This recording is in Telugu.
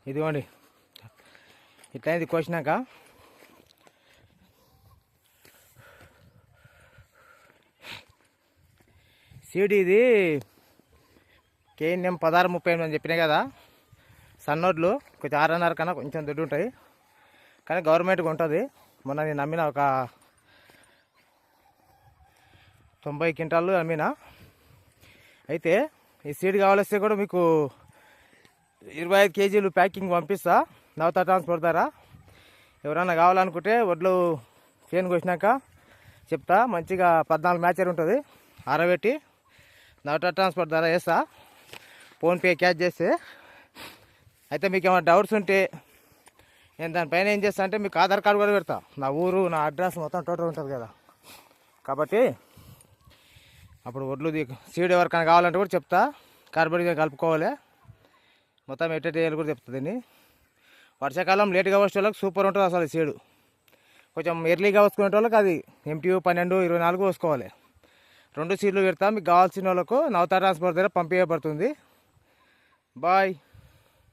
ఇదిగోండి ఇట్లా ఇది కోసినాక సీడ్ ఇది KNM 1638 అని చెప్పినాయి కదా. సన్నోడ్లు కొంచెం 6.5 కన్నా కొంచెం దుడ్డు ఉంటాయి, కానీ గవర్నమెంట్కి ఉంటుంది. మొన్న నేను అమ్మిన ఒక 90 క్వింటాళ్ళు అమ్మిన. అయితే ఈ సీడ్ కావాల్స్తే కూడా మీకు 25 కేజీలు ప్యాకింగ్ పంపిస్తా నవత ట్రాన్స్పోర్ట్ ద్వారా. ఎవరైనా కావాలనుకుంటే వడ్లు చేను కోసినాక చెప్తా. మంచిగా 14 మ్యాచర్ ఉంటుంది, ఆరబెట్టి నవత ట్రాన్స్పోర్ట్ ద్వారా వేస్తా, ఫోన్పే క్యాష్ చేస్తే. అయితే మీకు ఏమైనా డౌట్స్ ఉంటే నేను దానిపైన ఏం చేస్తా అంటే మీకు ఆధార్ కార్డు కూడా పెడతా, నా ఊరు నా అడ్రస్ మొత్తం టోటల్ ఉంటుంది కదా. కాబట్టి అప్పుడు వడ్లు సీడ్ ఎవరికైనా కావాలంటే కూడా చెప్తా. కార్బోరేట్గా కలుపుకోవాలి, మొత్తం ఎట్టేయాలి కూడా చెప్తా. దీన్ని వర్షాకాలం లేట్గా వచ్చే వాళ్ళకి సూపర్ ఉంటుంది అసలు సీడు. కొంచెం ఎర్లీగా వసుకునే వాళ్ళకి అది MTU 12, 24 వేసుకోవాలి. 2 సీడ్లు పెడతా. మీకు కావాల్సిన వాళ్ళకు నవత ట్రాన్స్పోర్ట్ దగ్గర పంపించబడుతుంది. బాయ్.